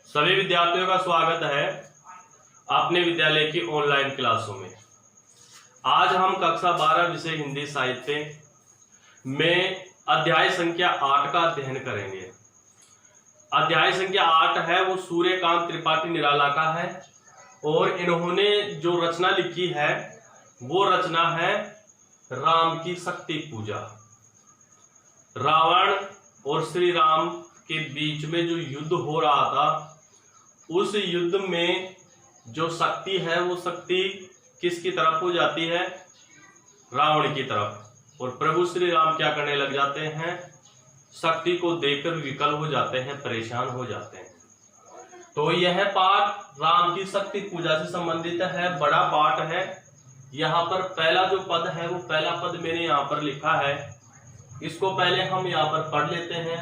सभी विद्यार्थियों का स्वागत है अपने विद्यालय की ऑनलाइन क्लासों में। आज हम कक्षा 12 विषय हिंदी साहित्य में अध्याय संख्या 8 का अध्ययन करेंगे। अध्याय संख्या 8 है वो सूर्यकांत त्रिपाठी निराला का है और इन्होंने जो रचना लिखी है वो रचना है राम की शक्ति पूजा। रावण और श्री राम के बीच में जो युद्ध हो रहा था, उस युद्ध में जो शक्ति है वो शक्ति किसकी तरफ हो जाती है? रावण की तरफ। और प्रभु श्री राम क्या करने लग जाते हैं? शक्ति को देखकर विकल हो जाते हैं, परेशान हो जाते हैं। तो यह पाठ राम की शक्ति पूजा से संबंधित है, बड़ा पाठ है। यहाँ पर पहला जो पद है वो पहला पद मैंने यहाँ पर लिखा है, इसको पहले हम यहाँ पर पढ़ लेते हैं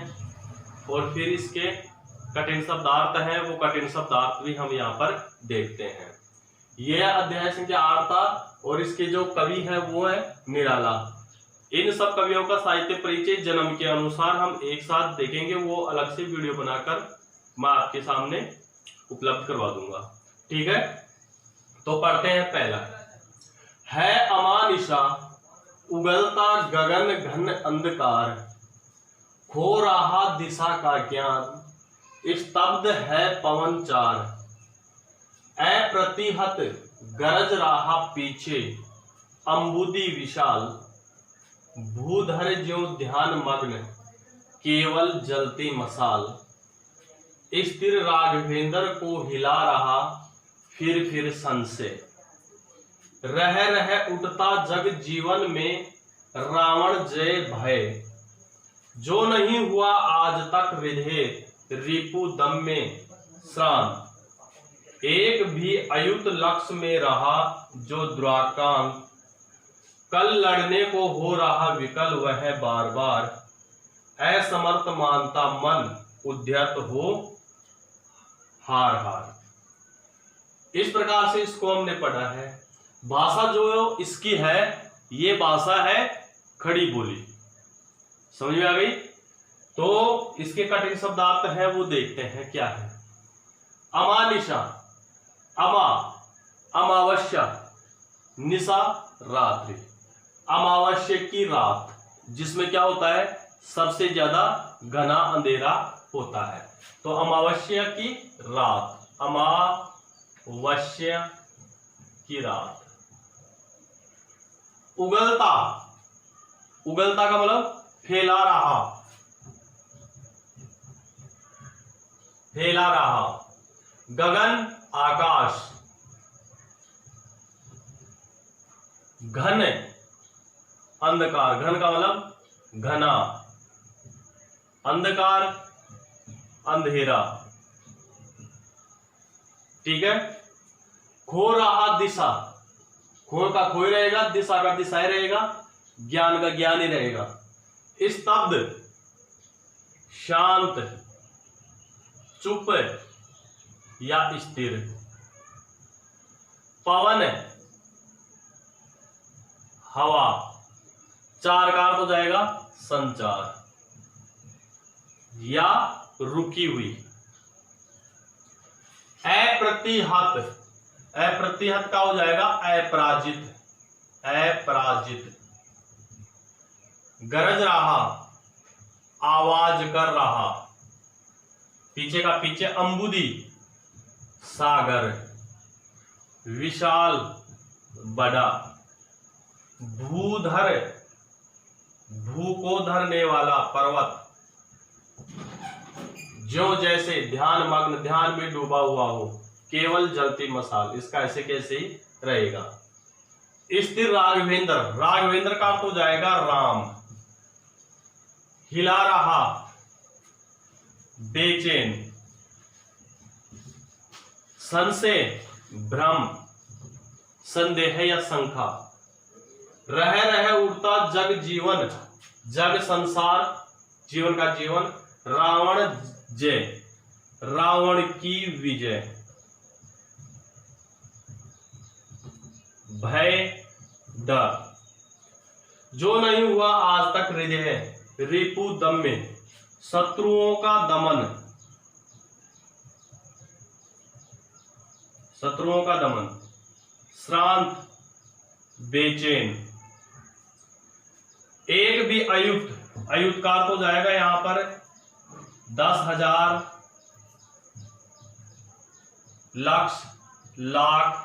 और फिर इसके कठिन शब्दार्थ है वो कठिन शब्दार्थ भी हम यहाँ पर देखते हैं। यह अध्याय संख्या 8 था और इसके जो कवि है वो है निराला। इन सब कवियों का साहित्य परिचय जन्म के अनुसार हम एक साथ देखेंगे, वो अलग से वीडियो बनाकर मैं आपके सामने उपलब्ध करवा दूंगा। ठीक है, तो पढ़ते हैं। पहला है अमानिशा उगलता गगन घन अंधकार, खो रहा दिशा का ज्ञान, स्तब्ध है पवन चार, अप्रतिहत गरज रहा पीछे अंबुदी विशाल, भूधर ज्यों ध्यान मग्न केवल जलती मसाल, स्थिर राघवेंद्र को हिला रहा फिर संशय, रह रह उठता जग जीवन में रावण जय भय, जो नहीं हुआ आज तक विधेय रिपु दम में श्रान, एक भी अयुत लक्ष्य में रहा जो द्वारकांत, कल लड़ने को हो रहा विकल वह बार बार, असमर्थ मानता मन उद्यत हो हार हार। इस प्रकार से इसको हमने पढ़ा है। भाषा जो इसकी है ये भाषा है खड़ी बोली। समझ में आ गई? तो इसके कठिन शब्दार्थ है वो देखते हैं क्या है। अमानिशा, अमा अमावस्या, निशा रात्रि, अमावस्या की रात जिसमें क्या होता है? सबसे ज्यादा घना अंधेरा होता है। तो अमावस्या की रात, अमावस्या की रात। उगलता, उगलता का मतलब फैला रहा, फैला रहा। गगन आकाश, घन अंधकार, घन का मतलब घना, अंधकार अंधेरा। ठीक है। खो रहा दिशा, खो का खोई रहेगा, दिशा का दिशा ही रहेगा, ज्ञान का ज्ञान ही रहेगा। स्तब्ध शांत, चुप या स्थिर। पवन हवा, चार का अर्थ हो जाएगा संचार या रुकी हुई। अप्रतिहत, अप्रतिहत का हो जाएगा अपराजित, अपराजित। गरज रहा, आवाज कर रहा, पीछे का पीछे अंबुदी सागर, विशाल बड़ा, भूधर भू को धरने वाला पर्वत, जो जैसे ध्यान मग्न, ध्यान में डूबा हुआ हो, केवल जलती मसाल, इसका ऐसे कैसे ही रहेगा। स्थिर राघवेंद्र, राघवेंद्र का अर्थ हो जाएगा राम। हिला रहा बेचैन, संशय भ्रम, संदेह या शंका। रह रह उड़ता जग जीवन, जग संसार, जीवन का जीवन। रावण जय, रावण की विजय। भय डर, जो नहीं हुआ आज तक हृदय रिपु दम में, शत्रुओं का दमन, शत्रुओं का दमन। श्रांत, बेचैन। एक भी अयुक्त, अयुक्त का अर्थ हो जाएगा यहां पर 10,000, लक्ष, लाख।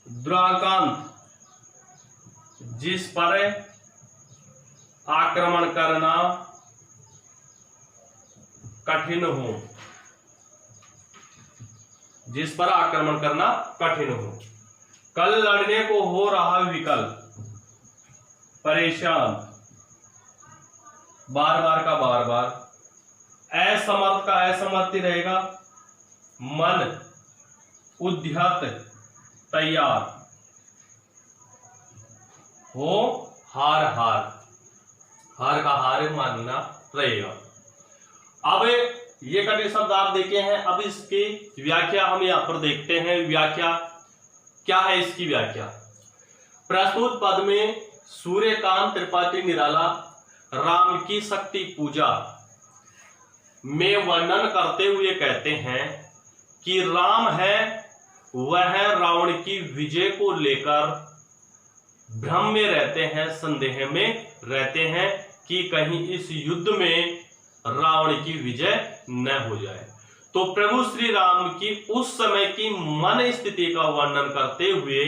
दुराकांत, जिस पर आक्रमण करना कठिन हो, जिस पर आक्रमण करना कठिन हो। कल लड़ने को हो रहा विकल, परेशान, बार बार का बार बार। असमर्थ का असमर्थ ही रहेगा। मन, उद्यत, तैयार। हो, हार, हार, हार का हार मानना रहेगा। अब ये कठिन शब्द आप देखे हैं, अब इसकी व्याख्या हम यहां पर देखते हैं। व्याख्या क्या है इसकी व्याख्या? प्रस्तुत पद में सूर्यकांत त्रिपाठी निराला राम की शक्ति पूजा में वर्णन करते हुए कहते हैं कि राम है वह रावण की विजय को लेकर भ्रम में रहते हैं, संदेह में रहते हैं कि कहीं इस युद्ध में रावण की विजय न हो जाए। तो प्रभु श्री राम की उस समय की मन स्थिति का वर्णन करते हुए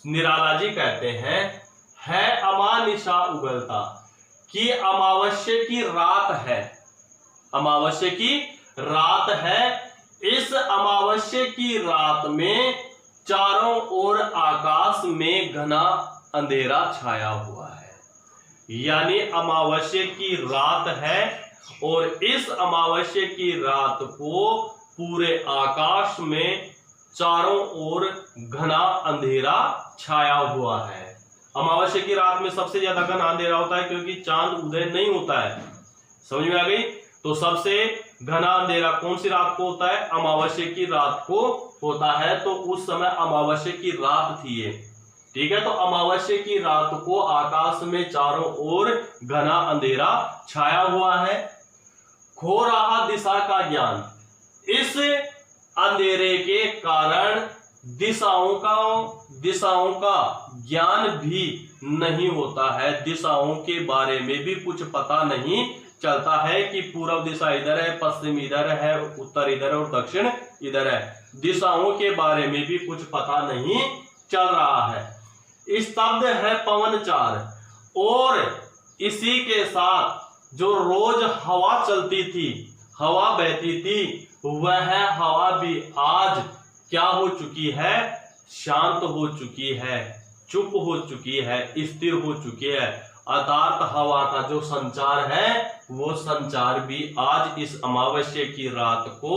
निराला जी कहते हैं, है अमानिशा उगलता, कि अमावस्या की रात है, अमावस्या की रात है। इस अमावस्या की रात में चारों ओर आकाश में घना अंधेरा छाया हुआ है। यानी अमावस्या की रात है और इस अमावस्या की रात को पूरे आकाश में चारों ओर घना अंधेरा छाया हुआ है। अमावस्या की रात में सबसे ज्यादा घना अंधेरा होता है क्योंकि चांद उदय नहीं होता है। समझ में आ गई? तो सबसे घना अंधेरा कौन सी रात को होता है? अमावस्या की रात को होता है। तो उस समय अमावस्या की रात थी ये, ठीक है। तो अमावस्या की रात को आकाश में चारों ओर घना अंधेरा छाया हुआ है। खो रहा दिशा का ज्ञान, इस अंधेरे के कारण दिशाओं का ज्ञान भी नहीं होता है। दिशाओं के बारे में भी कुछ पता नहीं चलता है कि पूर्व दिशा इधर है, पश्चिम इधर है, उत्तर इधर है और दक्षिण इधर है। दिशाओं के बारे में भी कुछ पता नहीं चल रहा है। स्तब्ध है पवन चार, और इसी के साथ जो रोज हवा चलती थी, हवा बहती थी, वह हवा भी आज क्या हो चुकी है? शांत हो चुकी है, चुप हो चुकी है, स्थिर हो चुकी है। अर्थात हवा का जो संचार है वो संचार भी आज इस अमावस्या की रात को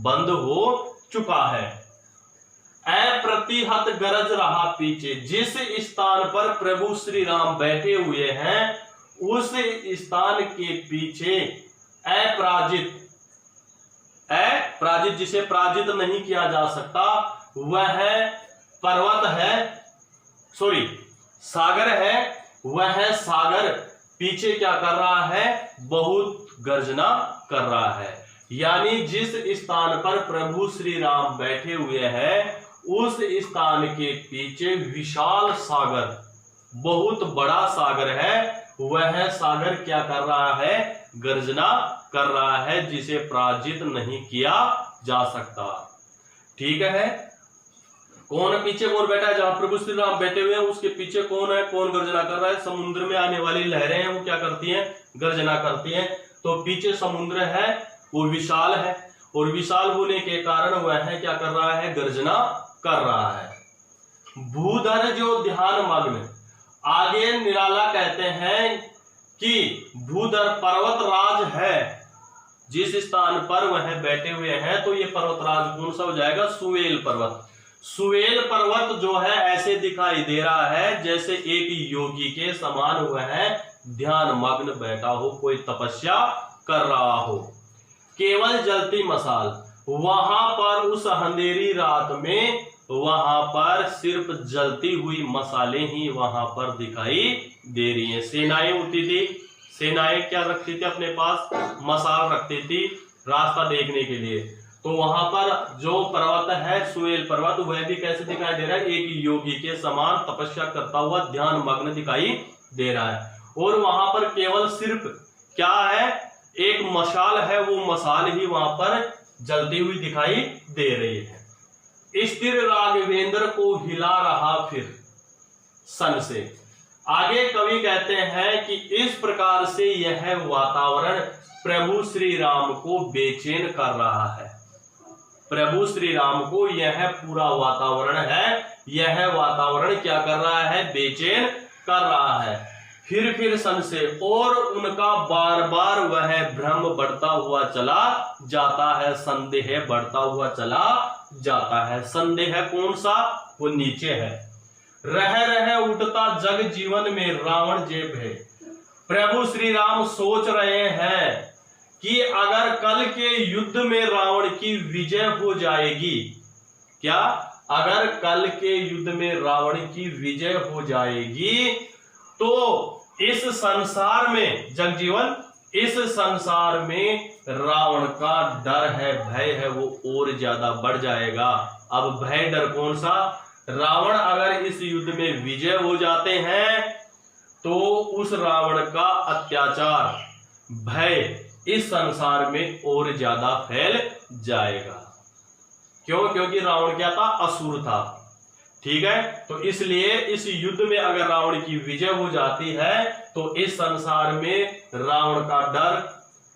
बंद हो चुका है। अप्रतिहत गरज रहा पीछे, जिस स्थान पर प्रभु श्री राम बैठे हुए हैं उस स्थान के पीछे अपराजित, जिसे पराजित नहीं किया जा सकता, वह पर्वत है, सागर है। वह सागर पीछे क्या कर रहा है? बहुत गर्जना कर रहा है। यानी जिस स्थान पर प्रभु श्री राम बैठे हुए हैं उस स्थान के पीछे विशाल सागर, बहुत बड़ा सागर है। वह सागर क्या कर रहा है? गर्जना कर रहा है, जिसे पराजित नहीं किया जा सकता। ठीक है। कौन पीछे कौन बैठा है? जहां प्रभु श्री राम बैठे हुए हैं उसके पीछे कौन है? कौन गर्जना कर रहा है? समुद्र में आने वाली लहरें हैं, वो क्या करती हैं? गर्जना करती हैं। तो पीछे समुद्र है, वो विशाल है, और विशाल होने के कारण वह क्या कर रहा है? गर्जना कर रहा है। भूधर जो ध्यान मग्न, आगे निराला कहते हैं कि भूधर पर्वतराज है, जिस स्थान पर वह बैठे हुए हैं। तो ये पर्वतराज कौन सा हो जाएगा? सुवेल पर्वत। सुवेल पर्वत जो है ऐसे दिखाई दे रहा है जैसे एक योगी के समान वह ध्यान मग्न बैठा हो, कोई तपस्या कर रहा हो। केवल जलती मसाल, वहां पर उस अंधेरी रात में वहां पर सिर्फ जलती हुई मसाले ही वहां पर दिखाई दे रही हैं। सेनाएं उठती थी, सेनाएं क्या रखती थी अपने पास? मसाल रखती थी रास्ता देखने के लिए। तो वहां पर जो पर्वत है सुएल पर्वत, वह भी कैसे दिखाई दे रहा है, एक योगी के समान तपस्या करता हुआ ध्यान मग्न दिखाई दे रहा है। और वहां पर केवल सिर्फ क्या है, एक मशाल है, वो मशाल ही वहां पर जलती हुई दिखाई दे रही है। स्थिर राघवेंद्र को हिला रहा फिर सन से। आगे कवि कहते हैं कि इस प्रकार से यह वातावरण प्रभु श्री राम को बेचैन कर रहा है। प्रभु श्री राम को यह पूरा वातावरण है, यह वातावरण क्या कर रहा है, बेचैन कर रहा है। फिर सन से, और उनका बार बार वह भ्रम बढ़ता हुआ चला जाता है, संदेह बढ़ता हुआ चला जाता है। संदेह कौन सा, वो नीचे है। रह उठता जग जीवन में रावण जेब है। प्रभु श्री राम सोच रहे हैं कि अगर कल के युद्ध में रावण की विजय हो जाएगी, क्या, अगर कल के युद्ध में रावण की विजय हो जाएगी तो इस संसार में, जगजीवन, इस संसार में रावण का डर है, भय है, वो और ज्यादा बढ़ जाएगा। अब भय डर कौन सा, रावण अगर इस युद्ध में विजय हो जाते हैं तो उस रावण का अत्याचार, भय इस संसार में और ज्यादा फैल जाएगा। क्यों, क्योंकि रावण क्या था, असुर था, ठीक है। तो इसलिए इस युद्ध में अगर रावण की विजय हो जाती है तो इस संसार में रावण का डर,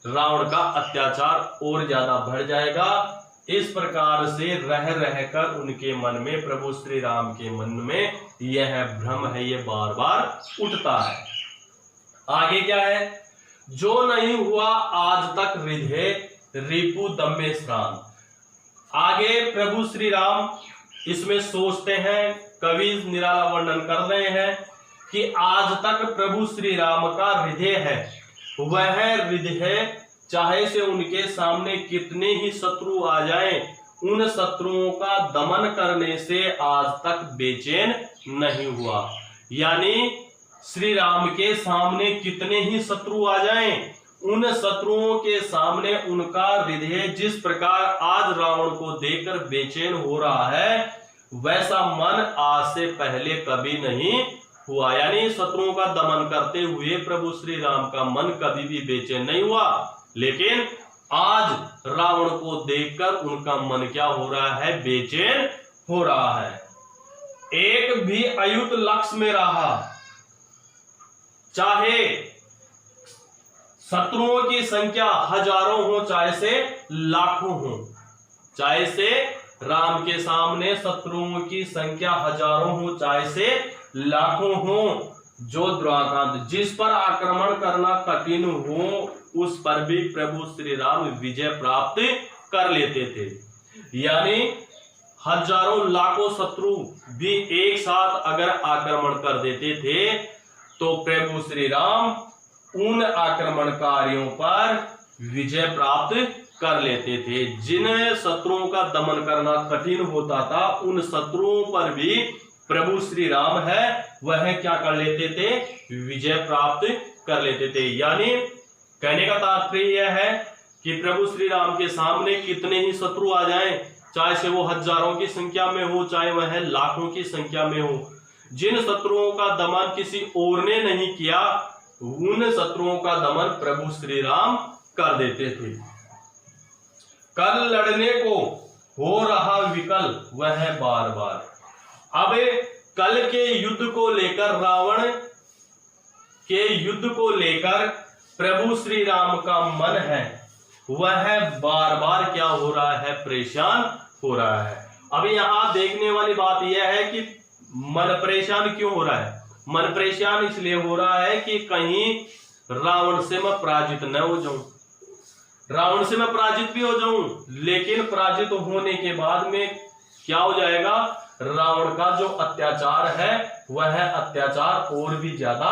रावण का अत्याचार और ज्यादा बढ़ जाएगा। इस प्रकार से रहकर उनके मन में, प्रभु श्री राम के मन में यह भ्रम है, ये बार बार उठता है। आगे क्या है, जो नहीं हुआ आज तक हृदय रिपु दम्मे स्नान। आगे प्रभु श्री राम इसमें सोचते हैं, कवि निराला वर्णन कर रहे हैं कि आज तक प्रभु श्री राम का हृदय है, वह हृदय चाहे से उनके सामने कितने ही शत्रु आ जाएं, उन शत्रुओं का दमन करने से आज तक बेचैन नहीं हुआ। यानी श्री राम के सामने कितने ही शत्रु आ जाएं, उन शत्रुओं के सामने उनका हृदय जिस प्रकार आज रावण को देखकर बेचैन हो रहा है, वैसा मन आज से पहले कभी नहीं हुआ। यानी शत्रुओं का दमन करते हुए प्रभु श्री राम का मन कभी भी बेचैन नहीं हुआ, लेकिन आज रावण को देखकर उनका मन क्या हो रहा है, बेचैन हो रहा है। एक भी अयुत लक्ष्य में रहा, चाहे शत्रुओं की संख्या हजारों हो, चाहे से लाखों हो, चाहे से राम के सामने शत्रुओं की संख्या हजारों हो, चाहे से लाखों हो, जो द्वाराकांत जिस पर आक्रमण करना कठिन हो उस पर भी प्रभु श्री राम विजय प्राप्त कर लेते थे। यानी हजारों लाखों शत्रु भी एक साथ अगर आक्रमण कर देते थे तो प्रभु श्री राम उन आक्रमणकारियों पर विजय प्राप्त कर लेते थे। जिन शत्रुओं का दमन करना कठिन होता था, उन शत्रुओं पर भी प्रभु श्री राम है वह क्या कर लेते थे, विजय प्राप्त कर लेते थे। यानी कहने का तात्पर्य यह है कि प्रभु श्री राम के सामने कितने ही शत्रु आ जाएं, चाहे से वो हजारों की संख्या में हो, चाहे वह लाखों की संख्या में हो, जिन शत्रुओं का दमन किसी और ने नहीं किया, उन शत्रुओं का दमन प्रभु श्री राम कर देते थे। कल लड़ने को हो रहा विकल वह बार बार। अब कल के युद्ध को लेकर, रावण के युद्ध को लेकर प्रभु श्री राम का मन है वह बार बार क्या हो रहा है, परेशान हो रहा है। अब यहाँ देखने वाली बात यह है कि मन परेशान क्यों हो रहा है। मन परेशान इसलिए हो रहा है कि कहीं रावण से मैं पराजित न हो जाऊं, रावण से मैं पराजित भी हो जाऊं, लेकिन पराजित होने के बाद में क्या हो जाएगा, रावण का जो अत्याचार है वह अत्याचार और भी ज्यादा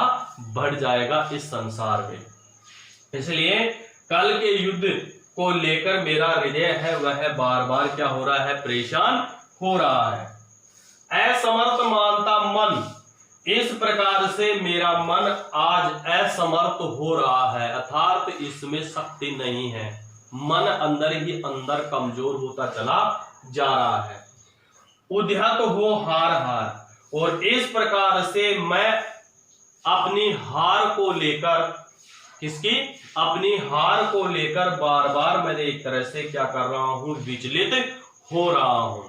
बढ़ जाएगा इस संसार में। इसलिए कल के युद्ध को लेकर मेरा हृदय है वह बार बार क्या हो रहा है, परेशान हो रहा है। असमर्थ मानता मन, इस प्रकार से मेरा मन आज असमर्थ हो रहा है, अर्थात इसमें शक्ति नहीं है। मन अंदर ही अंदर कमजोर होता चला जा रहा है। उद्यत हो हार हार, और इस प्रकार से मैं अपनी हार को लेकर, किसकी, अपनी हार को लेकर बार बार मैं एक तरह से क्या कर रहा हूं, विचलित हो रहा हूं।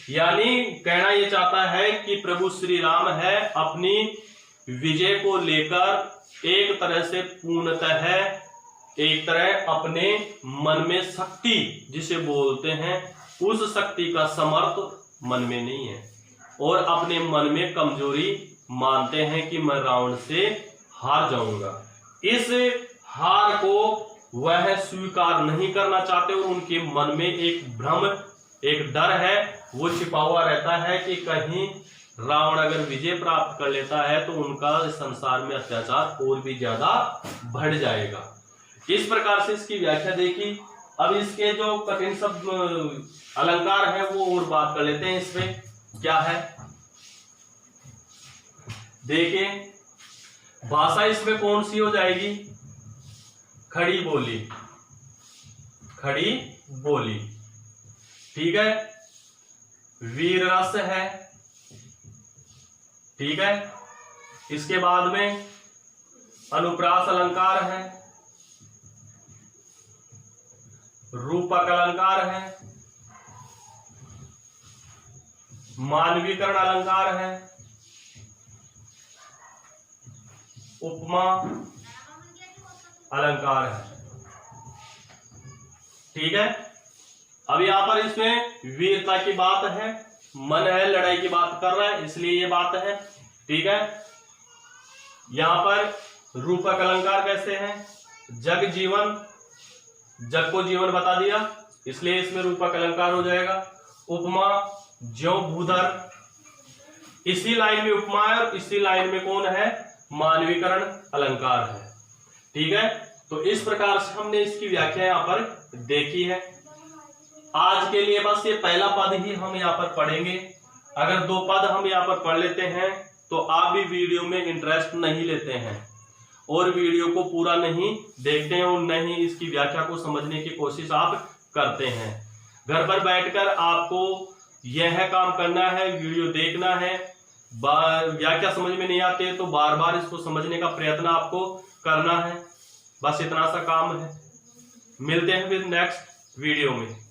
यानी कहना यह चाहता है कि प्रभु श्री राम है अपनी विजय को लेकर एक तरह से पूर्णतः एक तरह अपने मन में शक्ति जिसे बोलते हैं, उस शक्ति का समर्थ मन में नहीं है, और अपने मन में कमजोरी मानते हैं कि मैं रावण से हार जाऊंगा। इस हार को वह स्वीकार नहीं करना चाहते, और उनके मन में एक भ्रम, एक डर है, वो छिपा हुआ रहता है कि कहीं रावण अगर विजय प्राप्त कर लेता है तो उनका संसार में अत्याचार और भी ज्यादा बढ़ जाएगा। इस प्रकार से इसकी व्याख्या देखी। अब इसके जो कठिन शब्द अलंकार है वो और बात कर लेते हैं। इसमें क्या है देखिए, भाषा इसमें कौन सी हो जाएगी, खड़ी बोली, खड़ी बोली, ठीक है। वीर रस है, ठीक है। इसके बाद में अनुप्रास अलंकार है, रूपक अलंकार है, मानवीकरण अलंकार है, उपमा अलंकार है, ठीक है। अब यहां पर इसमें वीरता की बात है, मन है लड़ाई की बात कर रहा है, इसलिए ये बात है, ठीक है। यहां पर रूपक अलंकार कैसे है, जग जीवन, जग को जीवन बता दिया, इसलिए इसमें रूपक अलंकार हो जाएगा। उपमा ज्यों भूधर, इसी लाइन में उपमा है और इसी लाइन में कौन है, मानवीकरण अलंकार है, ठीक है। तो इस प्रकार से हमने इसकी व्याख्या यहां पर देखी है। आज के लिए बस ये पहला पद ही हम यहाँ पर पढ़ेंगे। अगर दो पद हम यहाँ पर पढ़ लेते हैं तो आप भी वीडियो में इंटरेस्ट नहीं लेते हैं और वीडियो को पूरा नहीं देखते हैं और नहीं इसकी व्याख्या को समझने की कोशिश आप करते हैं। घर पर बैठकर आपको यह काम करना है, वीडियो देखना है, व्याख्या समझ में नहीं आती है तो बार बार इसको समझने का प्रयत्न आपको करना है। बस इतना सा काम है। मिलते हैं फिर नेक्स्ट वीडियो में।